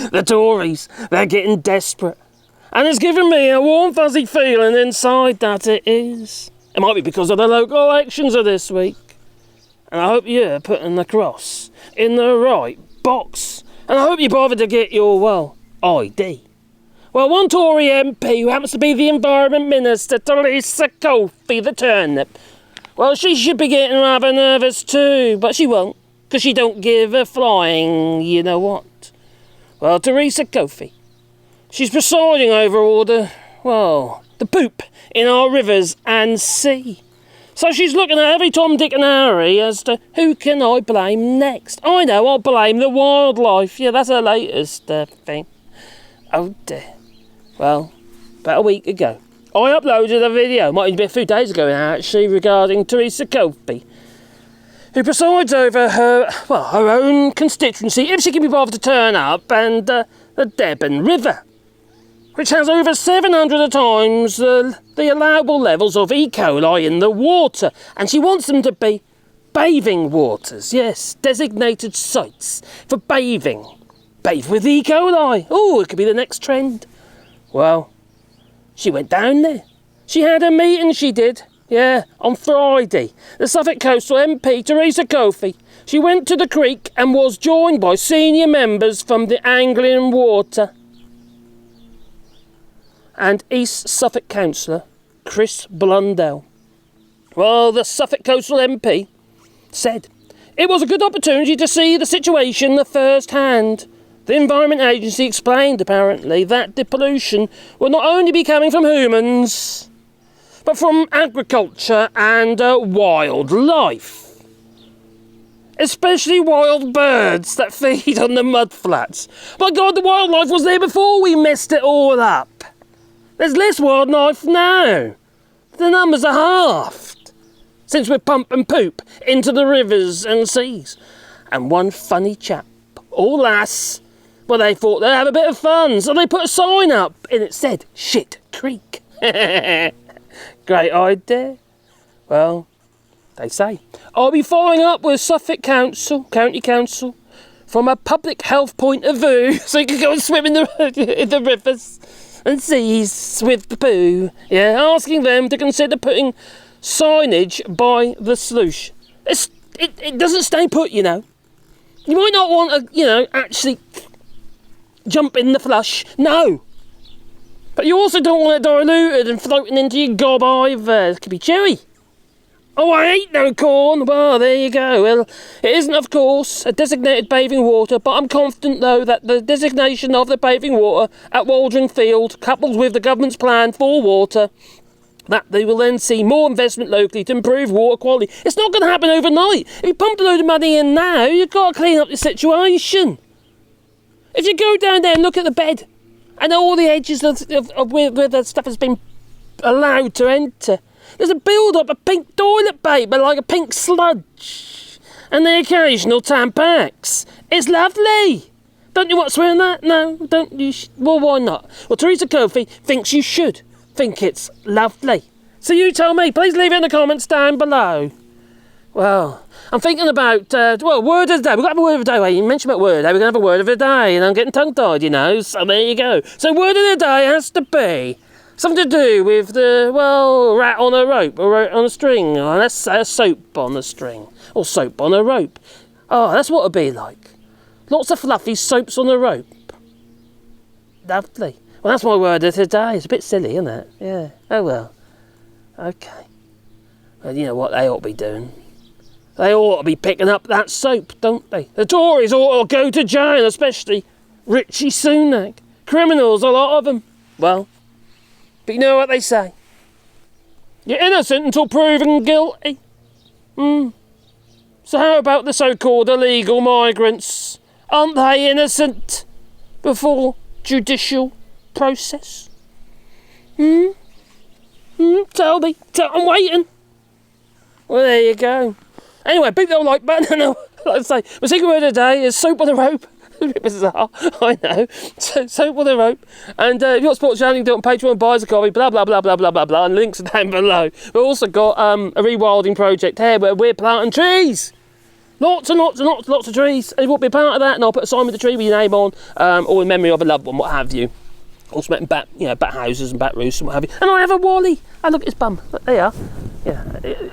The Tories, they're getting desperate. And it's given me a warm fuzzy feeling inside that it is. It might be because of the local elections of this week. And I hope you're putting the cross in the right box. And I hope you bother to get your, well, ID. Well, one Tory MP who happens to be the Environment Minister, Therese Coffey, the turnip. Well, she should be getting rather nervous too, but she won't, because she don't give a flying you know what. Well, Therese Coffey, she's presiding over all the poop in our rivers and sea. So she's looking at every Tom, Dick and Harry as to who can I blame next. I know, I'll blame the wildlife. Yeah, that's her latest thing. Oh dear. Well, about a week ago, I uploaded a video, might be a few days ago now actually, regarding Therese Coffey, who presides over her own constituency, if she can be bothered to turn up, and the Deben River, which has over 700 times the allowable levels of E. coli in the water. And she wants them to be bathing waters, yes, designated sites for bathing. Bathe with E. coli. Oh, it could be the next trend. Well, she went down there. She had a meeting, she did. Yeah, on Friday. The Suffolk Coastal MP, Therese Coffey, she went to the creek and was joined by senior members from the Anglia Water and East Suffolk councillor Chris Blundell. Well, the Suffolk Coastal MP said it was a good opportunity to see the situation first hand. The Environment Agency explained, apparently, that the pollution will not only be coming from humans, but from agriculture and wildlife. Especially wild birds that feed on the mudflats. My God, the wildlife was there before we messed it all up. There's less wildlife now. The numbers are halved since we're pumping poop into the rivers and seas. And one funny chap, or lass, well, they thought they'd have a bit of fun, so they put a sign up and it said, Shit Creek. Great idea. Well, they say, I'll be following up with Suffolk County Council, from a public health point of view, so you can go and swim in the rivers and seas with the poo. Yeah, asking them to consider putting signage by the solution. It doesn't stay put, you know. You might not want to, actually jump in the flush. No. But you also don't want it diluted and floating into your gob either. It could be chewy. Oh, I ain't no corn. Well, there you go. Well, it isn't, of course, a designated bathing water, but I'm confident, though, that the designation of the bathing water at Waldron Field, coupled with the government's plan for water, that they will then see more investment locally to improve water quality. It's not going to happen overnight. If you pump a load of money in now, you've got to clean up the situation. If you go down there and look at the bed, and all the edges of where the stuff has been allowed to enter, there's a build-up of pink toilet paper, like a pink sludge, and the occasional Tampax. It's lovely. Don't you want to swear on that? No, don't you? Well, why not? Well, Therese Coffey thinks you should think it's lovely. So you tell me. Please leave it in the comments down below. Well, I'm thinking about, word of the day. We've got to have a word of the day. Well, you mentioned about word of the day. We're going to have a word of the day, and I'm getting tongue-tied, So there you go. So word of the day has to be something to do with the, rat on a rope, or on a string, or let's say a soap on a string, or soap on a rope. Oh, that's what it'd be like. Lots of fluffy soaps on a rope. Lovely. Well, that's my word of today. It's a bit silly, isn't it? Yeah. Oh, well. Okay. Well, you know what they ought to be doing? They ought to be picking up that soap, don't they? The Tories ought to go to jail, especially Richie Sunak. Criminals, a lot of them. Well, but you know what they say? You're innocent until proven guilty. So how about the so-called illegal migrants? Aren't they innocent before judicial process? Tell me. I'm waiting. Well, there you go. Anyway, big little like button. Like I say, my secret word of the day is soap on the rope. A bit bizarre, I know. Soap on the rope. And if you've got sports channel, you can do it on Patreon, buys a coffee, blah, blah, blah, blah, blah, blah, blah, and links are down below. We've also got a rewilding project here where we're planting trees. Lots and lots of trees. If you want to be a part of that, and I'll put a sign with the tree with your name on, or in memory of a loved one, what have you. Also making bat houses and bat roosts and what have you. And I have a Wally. Oh, look at his bum. There you are. Yeah.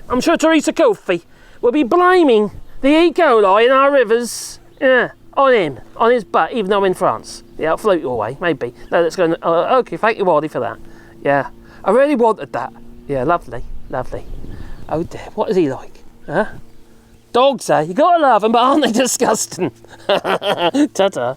I'm sure Therese Coffey will be blaming the E. coli in our rivers, on him, on his butt, even though I'm in France. Yeah, I'll float you away, maybe. No, let's go. Okay, thank you, Wally, for that. Yeah, I really wanted that. Yeah, lovely. Oh dear, what is he like? Huh? Dogs, eh? You gotta love them, but aren't they disgusting? Ta-ta.